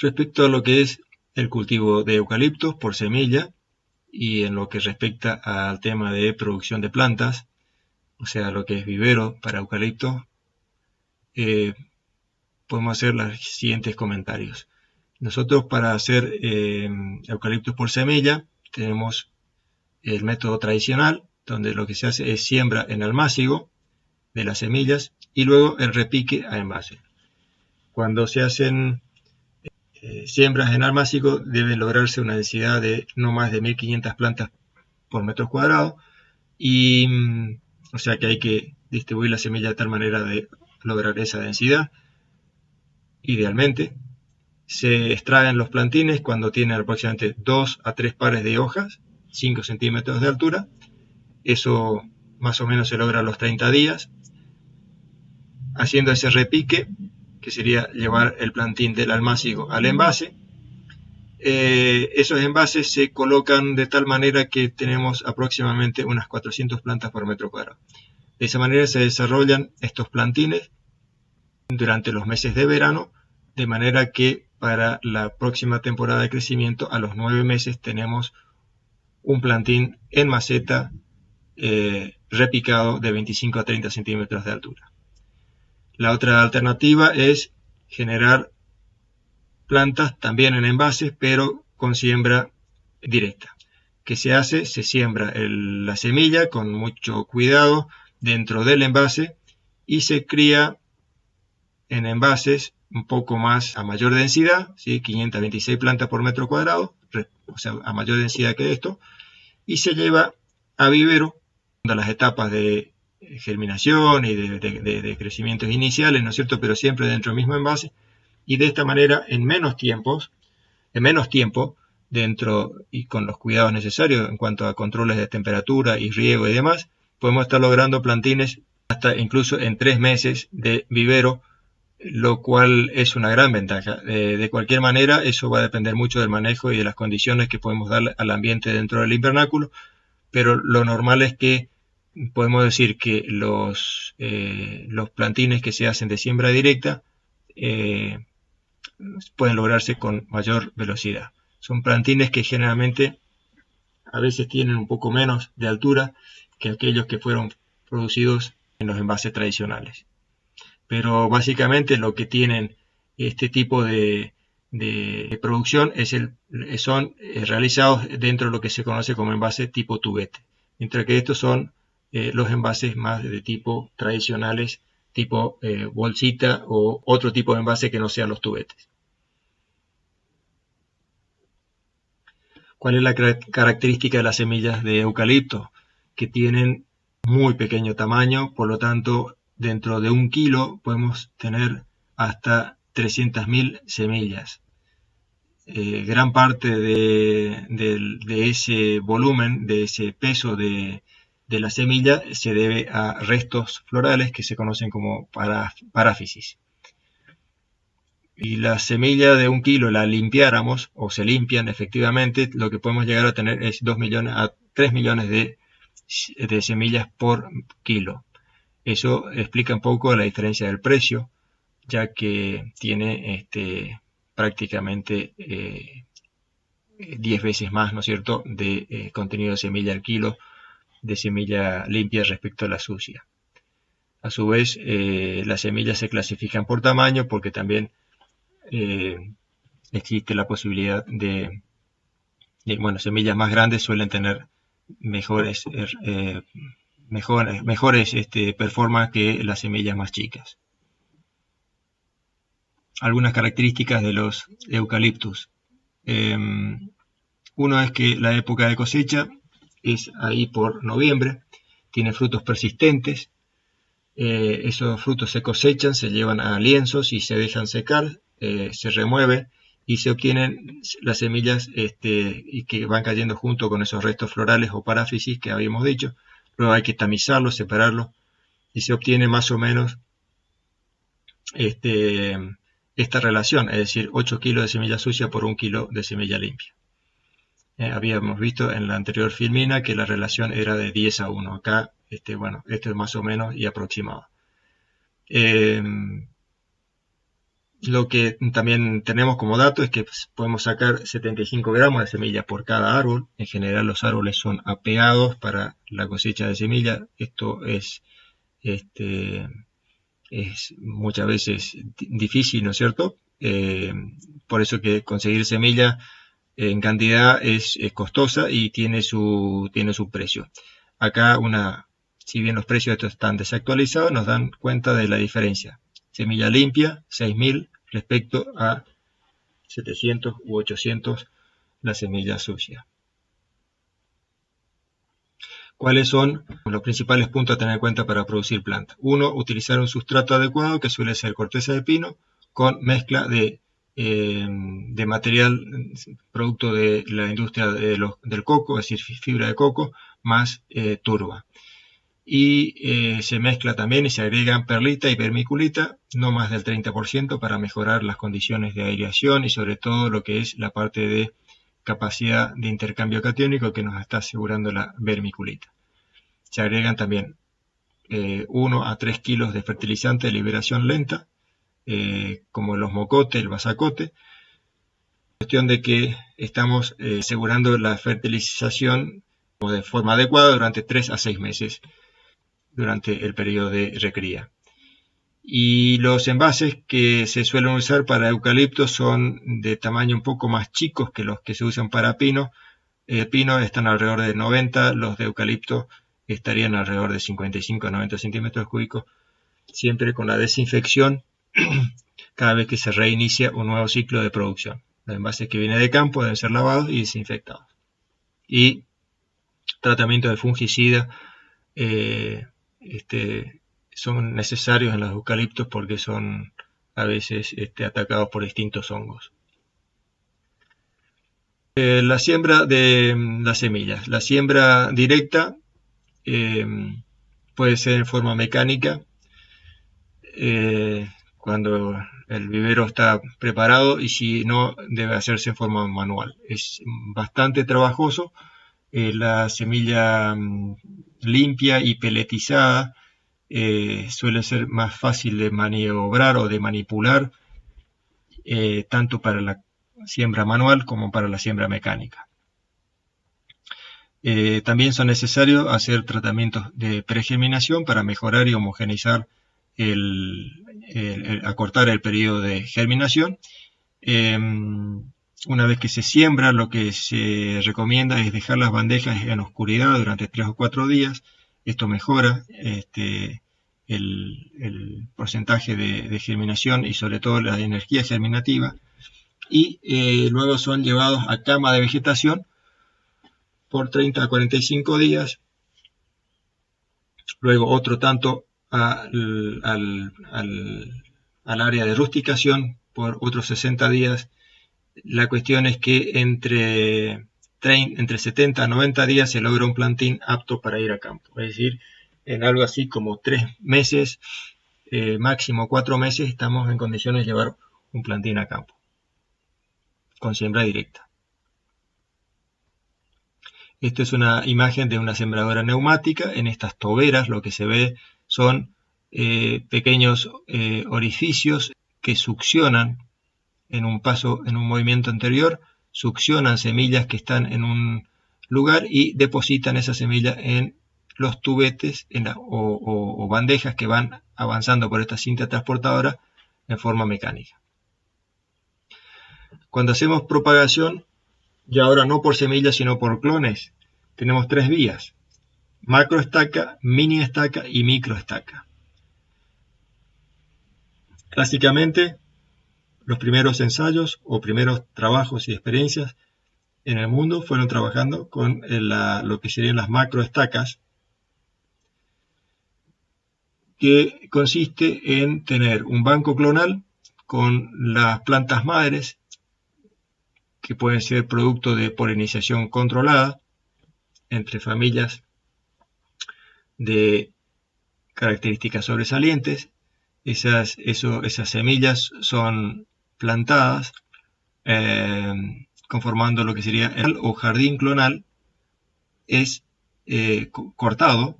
Respecto a lo que es el cultivo de eucaliptos por semilla y en lo que respecta al tema de producción de plantas, o sea, lo que es vivero para eucaliptos, eh, podemos hacer los siguientes comentarios. Nosotros para hacer eucaliptos por semilla tenemos el método tradicional, donde lo que se hace es siembra en almácigo de las semillas y luego el repique a envase. Cuando se hacen siembras en almácigo debe lograrse una densidad de no más de 1500 plantas por metro cuadrado y o sea que hay que distribuir la semilla de tal manera de lograr esa densidad. Idealmente se extraen los plantines cuando tienen aproximadamente 2 a 3 pares de hojas, 5 centímetros de altura. Eso más o menos se logra a los 30 días. Haciendo ese repique, que sería llevar el plantín del almácigo al envase, esos envases se colocan de tal manera que tenemos aproximadamente unas 400 plantas por metro cuadrado. De esa manera se desarrollan estos plantines durante los meses de verano, de manera que para la próxima temporada de crecimiento, a los 9 meses, tenemos un plantín en maceta repicado de 25 a 30 centímetros de altura. La otra alternativa es generar plantas también en envases, pero con siembra directa. ¿Qué se hace? Se siembra la semilla con mucho cuidado dentro del envase y se cría en envases un poco más a mayor densidad, ¿sí? 526 plantas por metro cuadrado, o sea, a mayor densidad que esto, y se lleva a vivero a las etapas de germinación y de crecimientos iniciales, ¿no es cierto? Pero siempre dentro del mismo envase, y de esta manera en menos tiempo, dentro y con los cuidados necesarios en cuanto a controles de temperatura y riego y demás, podemos estar logrando plantines hasta incluso en 3 meses de vivero, lo cual es una gran ventaja. De cualquier manera, eso va a depender mucho del manejo y de las condiciones que podemos dar al ambiente dentro del invernáculo, pero lo normal es que podemos decir que los plantines que se hacen de siembra directa pueden lograrse con mayor velocidad. Son plantines que generalmente a veces tienen un poco menos de altura que aquellos que fueron producidos en los envases tradicionales. Pero básicamente lo que tienen este tipo de producción son realizados dentro de lo que se conoce como envase tipo tubete, mientras que estos son los envases más de tipo tradicionales, tipo bolsita o otro tipo de envase que no sean los tubetes. ¿Cuál es la característica de las semillas de eucalipto? Que tienen muy pequeño tamaño, por lo tanto, dentro de 1 kilo podemos tener hasta 300.000 semillas. Gran parte de ese volumen, de ese peso de la semilla, se debe a restos florales que se conocen como paráfisis. Y la semilla de 1 kilo la limpiáramos, o se limpian efectivamente, lo que podemos llegar a tener es 2 millones a 3 millones de semillas por kilo. Eso explica un poco la diferencia del precio, ya que tiene prácticamente 10 veces más, ¿no es cierto?, de contenido de semilla al kilo, de semilla limpia respecto a la sucia. A su vez, las semillas se clasifican por tamaño porque también existe la posibilidad de semillas más grandes suelen tener mejores performance que las semillas más chicas. Algunas características de los eucaliptus. Uno es que la época de cosecha es ahí por noviembre, tiene frutos persistentes, esos frutos se cosechan, se llevan a lienzos y se dejan secar, se remueve y se obtienen las semillas y que van cayendo junto con esos restos florales o paráfisis que habíamos dicho. Luego hay que tamizarlos, separarlos y se obtiene más o menos esta relación, es decir, 8 kilos de semilla sucia por 1 kilo de semilla limpia. Habíamos visto en la anterior filmina que la relación era de 10 a 1. Acá, esto es más o menos y aproximado. Lo que también tenemos como dato es que podemos sacar 75 gramos de semilla por cada árbol. En general los árboles son apeados para la cosecha de semilla. Esto es muchas veces difícil, ¿no es cierto? Por eso que conseguir semilla en cantidad es costosa y tiene su precio. Acá si bien los precios de estos están desactualizados, nos dan cuenta de la diferencia. Semilla limpia, 6.000 respecto a 700 u 800 la semilla sucia. ¿Cuáles son los principales puntos a tener en cuenta para producir plantas? Uno, utilizar un sustrato adecuado, que suele ser corteza de pino, con mezcla de material producto de la industria del coco, es decir, fibra de coco, más turba. Y se mezcla también y se agregan perlita y vermiculita, no más del 30%, para mejorar las condiciones de aireación y sobre todo lo que es la parte de capacidad de intercambio catiónico que nos está asegurando la vermiculita. Se agregan también 1 a 3 kilos de fertilizante de liberación lenta, como el osmocote, el basacote. Cuestión de que estamos asegurando la fertilización de forma adecuada durante 3 a 6 meses durante el periodo de recría. Y los envases que se suelen usar para eucalipto son de tamaño un poco más chicos que los que se usan para pino. Pino están alrededor de 90, los de eucalipto estarían alrededor de 55 a 90 centímetros cúbicos, siempre con la desinfección cada vez que se reinicia un nuevo ciclo de producción. Los envases que vienen de campo deben ser lavados y desinfectados. Y tratamiento de fungicida son necesarios en los eucaliptos porque son a veces atacados por distintos hongos. La siembra de las semillas. La siembra directa puede ser en forma mecánica cuando el vivero está preparado, y si no, debe hacerse en forma manual. Es bastante trabajoso. La semilla limpia y peletizada suele ser más fácil de maniobrar o de manipular, tanto para la siembra manual como para la siembra mecánica. También son necesarios hacer tratamientos de pregerminación para mejorar y homogeneizar acortar el periodo de germinación. Una vez que se siembra, lo que se recomienda es dejar las bandejas en oscuridad durante 3 o 4 días. Esto mejora el porcentaje de germinación y sobre todo la energía germinativa. Y luego son llevados a cama de vegetación por 30 a 45 días. Luego otro tanto al área de rusticación por otros 60 días. La cuestión es que entre 70 a 90 días se logra un plantín apto para ir a campo. Es decir, en algo así como 3 meses, máximo 4 meses, estamos en condiciones de llevar un plantín a campo con siembra directa. Esta es una imagen de una sembradora neumática. En estas toberas lo que se ve son pequeños orificios que succionan en un movimiento anterior, succionan semillas que están en un lugar y depositan esa semilla en los tubetes o bandejas que van avanzando por esta cinta transportadora en forma mecánica. Cuando hacemos propagación, y ahora no por semillas sino por clones, tenemos 3 vías: macroestaca, mini estaca y microestaca. Clásicamente, los primeros ensayos o primeros trabajos y experiencias en el mundo fueron trabajando con lo que serían las macroestacas, que consiste en tener un banco clonal con las plantas madres, que pueden ser producto de polinización controlada entre familias de características sobresalientes. Esas semillas son plantadas conformando lo que sería el jardín clonal. Es cortado,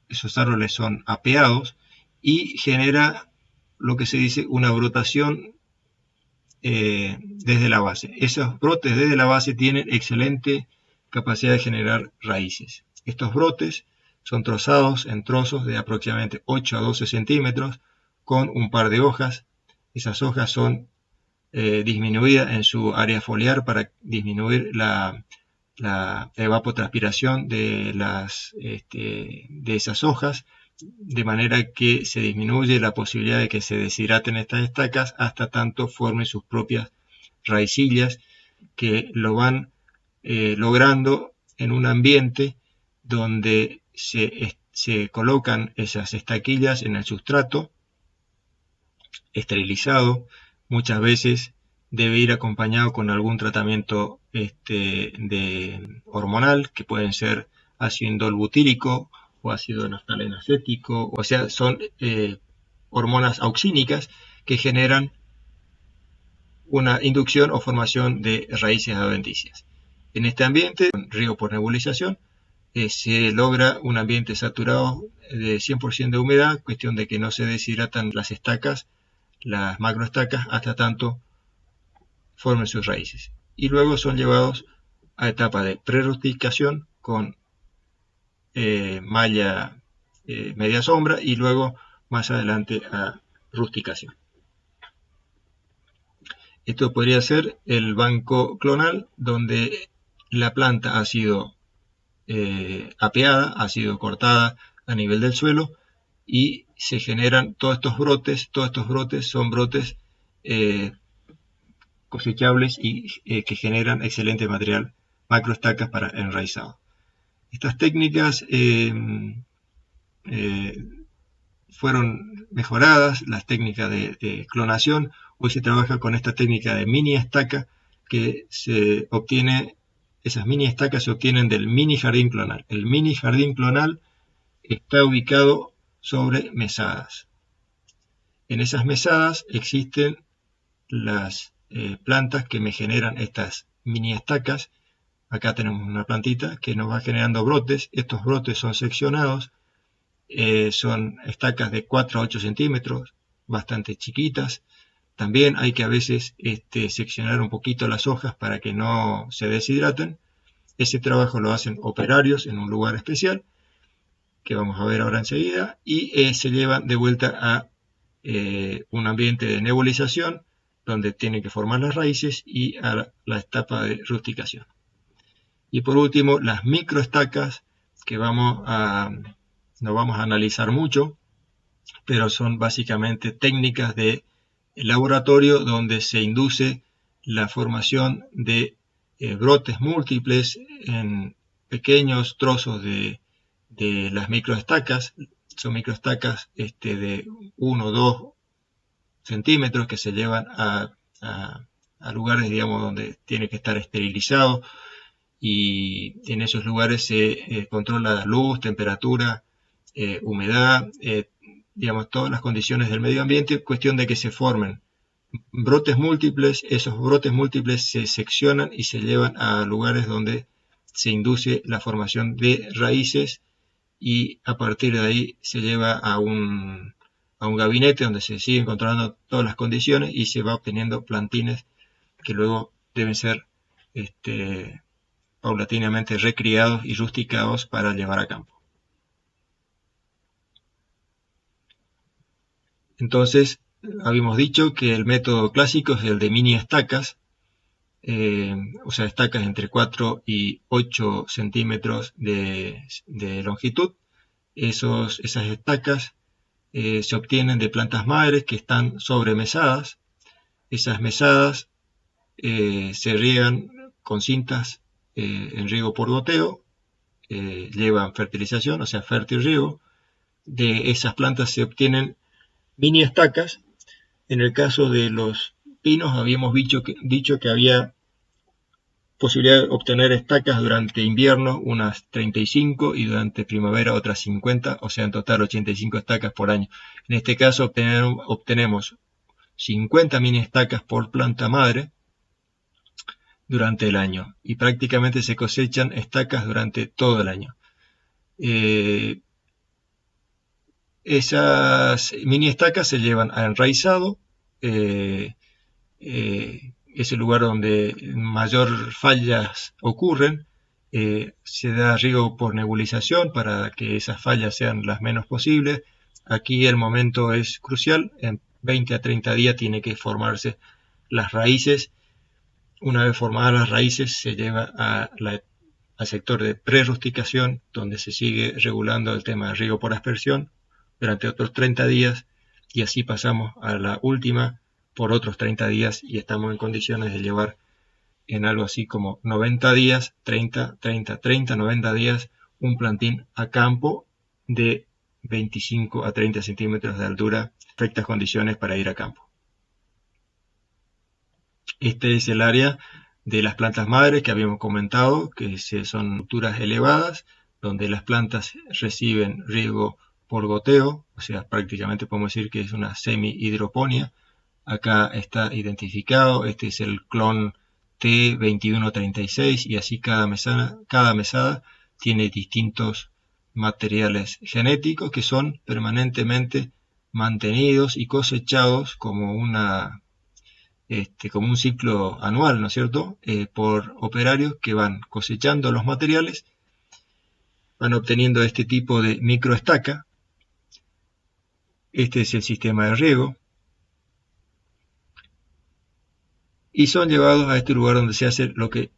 esos árboles son apeados y genera lo que se dice una brotación desde la base. Esos brotes desde la base tienen excelente capacidad de generar raíces. Estos brotes son trozados en trozos de aproximadamente 8 a 12 centímetros con un par de hojas. Esas hojas son disminuidas en su área foliar para disminuir la evapotranspiración de esas hojas, de manera que se disminuye la posibilidad de que se deshidraten estas estacas hasta tanto formen sus propias raicillas, que lo van logrando en un ambiente donde se colocan esas estaquillas en el sustrato esterilizado. Muchas veces debe ir acompañado con algún tratamiento hormonal, que pueden ser ácido indolbutírico o ácido naftaleno-acético, o sea, son hormonas auxínicas que generan una inducción o formación de raíces adventicias. En este ambiente, riego por nebulización, se logra un ambiente saturado de 100% de humedad, cuestión de que no se deshidratan las estacas, las macroestacas, hasta tanto formen sus raíces. Y luego son llevados a etapa de prerusticación con malla media sombra y luego más adelante a rusticación. Esto podría ser el banco clonal, donde la planta ha sido apeada, ha sido cortada a nivel del suelo y se generan todos estos brotes. Todos estos brotes son brotes cosechables y que generan excelente material, macroestacas para enraizado. Estas técnicas fueron mejoradas, las técnicas de clonación. Hoy se trabaja con esta técnica de mini estaca, que se obtiene, esas mini estacas se obtienen del mini jardín clonal. El mini jardín clonal está ubicado sobre mesadas. En esas mesadas existen las plantas que me generan estas mini estacas. Acá tenemos una plantita que nos va generando brotes. Estos brotes son seccionados. Son estacas de 4 a 8 centímetros, bastante chiquitas. También hay que a veces seccionar un poquito las hojas para que no se deshidraten. Ese trabajo lo hacen operarios en un lugar especial, que vamos a ver ahora enseguida, y se llevan de vuelta a un ambiente de nebulización, donde tienen que formar las raíces, y a la etapa de rusticación. Y por último, las microestacas, que no vamos a analizar mucho, pero son básicamente técnicas de laboratorio donde se induce la formación de brotes múltiples en pequeños trozos de las microestacas. Son microestacas de 1 o 2 centímetros que se llevan a lugares, digamos, donde tiene que estar esterilizado, y en esos lugares se controla la luz, temperatura, humedad, digamos, todas las condiciones del medio ambiente, cuestión de que se formen brotes múltiples. Esos brotes múltiples se seccionan y se llevan a lugares donde se induce la formación de raíces, y a partir de ahí se lleva a un gabinete donde se siguen controlando todas las condiciones y se va obteniendo plantines que luego deben ser paulatinamente recriados y rusticados para llevar a campo. Entonces, habíamos dicho que el método clásico es el de mini estacas, o sea, estacas entre 4 y 8 centímetros de longitud. Esas estacas se obtienen de plantas madres que están sobremesadas. Esas mesadas se riegan con cintas en riego por goteo, llevan fertilización, o sea, fertirriego. De esas plantas se obtienen mini estacas. En el caso de los pinos habíamos dicho que había posibilidad de obtener estacas durante invierno, unas 35, y durante primavera otras 50, o sea, en total 85 estacas por año. En este caso obtenemos 50 mini estacas por planta madre durante el año, y prácticamente se cosechan estacas durante todo el año. Esas mini estacas se llevan a enraizado, es el lugar donde mayor fallas ocurren. Se da riego por nebulización para que esas fallas sean las menos posibles. Aquí el momento es crucial, en 20 a 30 días tiene que formarse las raíces. Una vez formadas las raíces se lleva al sector de prerrusticación, donde se sigue regulando el tema de riego por aspersión durante otros 30 días, y así pasamos a la última por otros 30 días y estamos en condiciones de llevar en algo así como 90 días, 30, 30, 30, 90 días, un plantín a campo de 25 a 30 centímetros de altura, perfectas condiciones para ir a campo. Este es el área de las plantas madres que habíamos comentado, que son alturas elevadas, donde las plantas reciben riego por goteo, o sea, prácticamente podemos decir que es una semi-hidroponía. Acá está identificado, este es el clon T2136 y así cada mesada tiene distintos materiales genéticos que son permanentemente mantenidos y cosechados como como un ciclo anual, ¿no es cierto? Por operarios que van cosechando los materiales, van obteniendo este tipo de microestaca. Este es el sistema de riego. Y son llevados a este lugar donde se hace lo que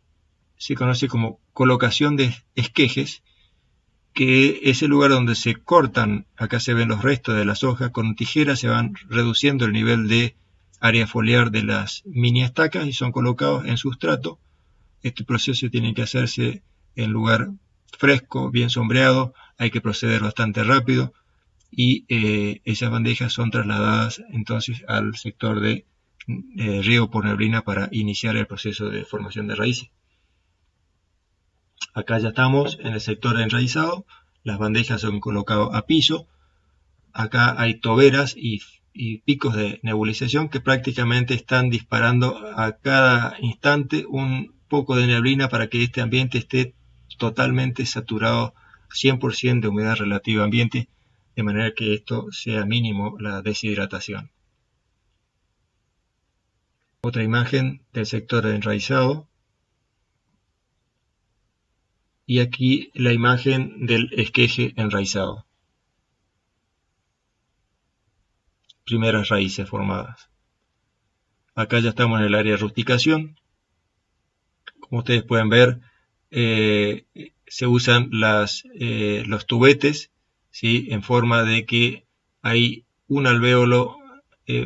se conoce como colocación de esquejes, que es el lugar donde se cortan, acá se ven los restos de las hojas, con tijeras se van reduciendo el nivel de área foliar de las mini estacas y son colocados en sustrato. Este proceso tiene que hacerse en lugar fresco, bien sombreado, hay que proceder bastante rápido y esas bandejas son trasladadas entonces al sector de riego por neblina para iniciar el proceso de formación de raíces. Acá ya estamos en el sector de enraizado, las bandejas son colocadas a piso, acá hay toberas y picos de nebulización que prácticamente están disparando a cada instante un poco de neblina para que este ambiente esté totalmente saturado, 100% de humedad relativa ambiente, de manera que esto sea mínimo la deshidratación. Otra imagen del sector de enraizado. Y aquí la imagen del esqueje enraizado. Primeras raíces formadas. Acá ya estamos en el área de rusticación. Como ustedes pueden ver, se usan los tubetes, ¿sí? En forma de que hay un alvéolo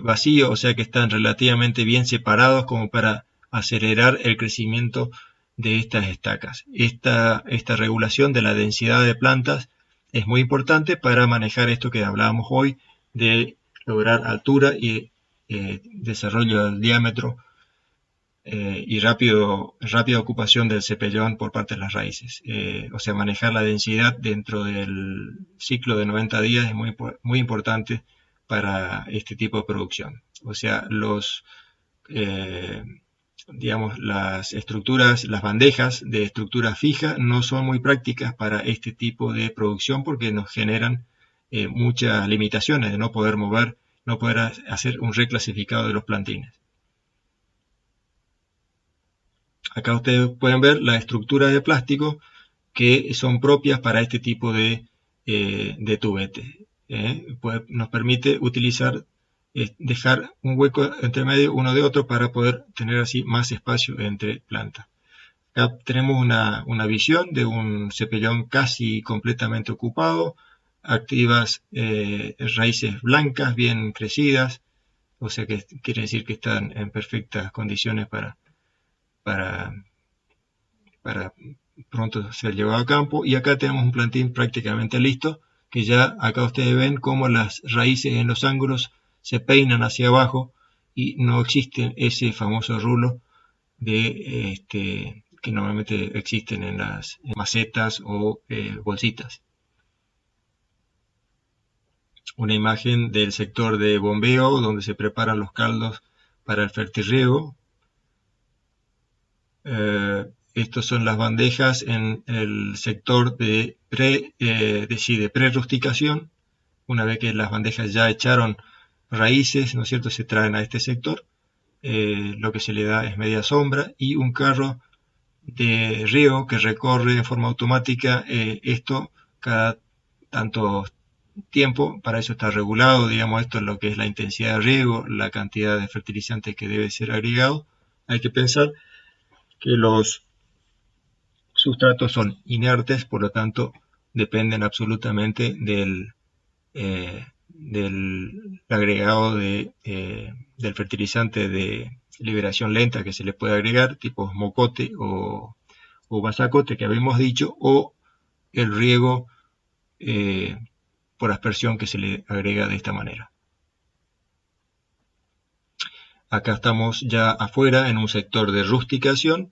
vacío, o sea que están relativamente bien separados como para acelerar el crecimiento de estas estacas. Esta regulación de la densidad de plantas es muy importante para manejar esto que hablábamos hoy, de lograr altura y desarrollo del diámetro y rápida ocupación del cepellón por parte de las raíces. O sea, manejar la densidad dentro del ciclo de 90 días es muy importante para este tipo de producción. O sea, digamos, las estructuras, las bandejas de estructura fija no son muy prácticas para este tipo de producción porque nos generan muchas limitaciones de no poder mover, no poder hacer un reclasificado de los plantines. Acá ustedes pueden ver las estructuras de plástico que son propias para este tipo de tubete. Pues nos permite utilizar, dejar un hueco entre medio uno de otro para poder tener así más espacio entre plantas. Acá tenemos una visión de un cepellón casi completamente ocupado, activas raíces blancas bien crecidas, o sea que quiere decir que están en perfectas condiciones para pronto ser llevado a campo. Y acá tenemos un plantín prácticamente listo, que ya acá ustedes ven cómo las raíces en los ángulos se peinan hacia abajo y no existe ese famoso rulo que normalmente existen en las macetas o bolsitas. Una imagen del sector de bombeo donde se preparan los caldos para el fertirriego. Estas son las bandejas en el sector de prerrusticación. una vez que las bandejas ya echaron raíces, ¿no es cierto?, se traen a este sector. Lo que se le da es media sombra y un carro de riego que recorre en forma automática esto cada tanto tiempo. Para eso está regulado, digamos, esto es lo que es la intensidad de riego, la cantidad de fertilizante que debe ser agregado. Hay que pensar que los sustratos son inertes, por lo tanto dependen absolutamente del agregado del fertilizante de liberación lenta que se le puede agregar, tipo mocote o basacote que habíamos dicho, o el riego por aspersión que se le agrega de esta manera. Acá estamos ya afuera en un sector de rusticación.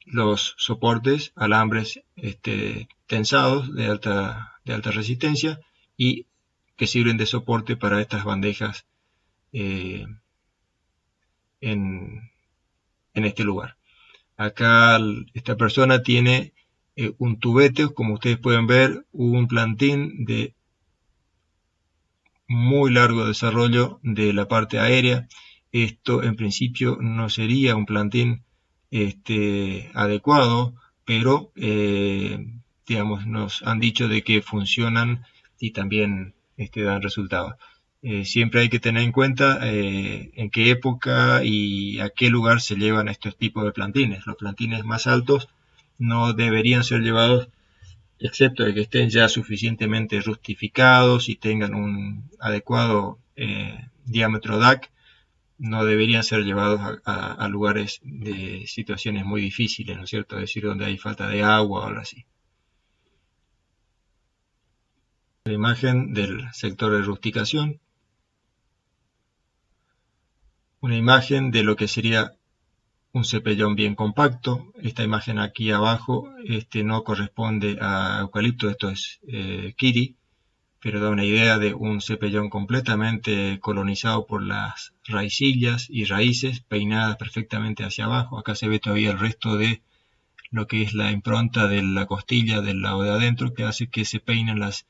Los soportes, alambres tensados de alta resistencia y que sirven de soporte para estas bandejas en este lugar. Acá esta persona tiene un tubete, como ustedes pueden ver, un plantín de muy largo desarrollo de la parte aérea. Esto en principio no sería un plantín adecuado, pero digamos, nos han dicho de que funcionan y también dan resultados. Siempre hay que tener en cuenta en qué época y a qué lugar se llevan estos tipos de plantines. Los plantines más altos no deberían ser llevados, excepto de que estén ya suficientemente rustificados y tengan un adecuado diámetro DAC. No deberían ser llevados a lugares de situaciones muy difíciles, ¿no es cierto? Es decir, donde hay falta de agua o algo así. La imagen del sector de rusticación. Una imagen de lo que sería un cepellón bien compacto. Esta imagen aquí abajo no corresponde a eucalipto, esto es Kiri, pero da una idea de un cepellón completamente colonizado por las raicillas y raíces peinadas perfectamente hacia abajo. Acá se ve todavía el resto de lo que es la impronta de la costilla del lado de adentro, que hace que se peinen las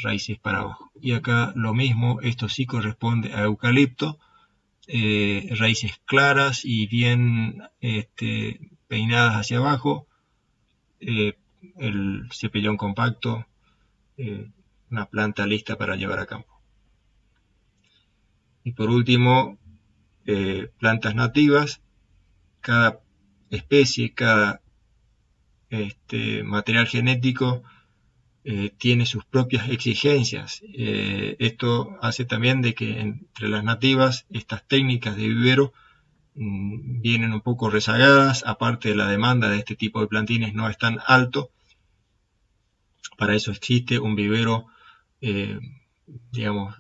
raíces para abajo. Y acá lo mismo, esto sí corresponde a eucalipto, raíces claras y bien peinadas hacia abajo, el cepellón compacto, una planta lista para llevar a campo. Y por último, plantas nativas. Cada especie, cada material genético tiene sus propias exigencias. Esto hace también de que entre las nativas estas técnicas de vivero vienen un poco rezagadas, aparte de la demanda de este tipo de plantines no es tan alto. Para eso existe un vivero digamos,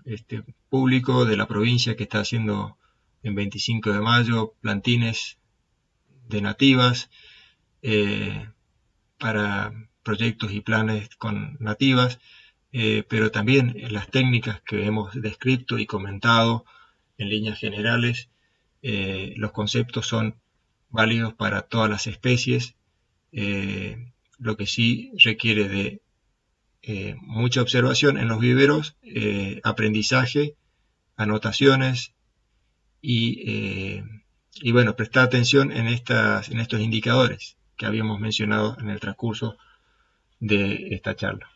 público de la provincia que está haciendo en 25 de mayo plantines de nativas para proyectos y planes con nativas, pero también las técnicas que hemos descrito y comentado en líneas generales, los conceptos son válidos para todas las especies, lo que sí requiere de mucha observación en los viveros, aprendizaje, anotaciones y bueno, prestar atención en estos indicadores que habíamos mencionado en el transcurso de esta charla.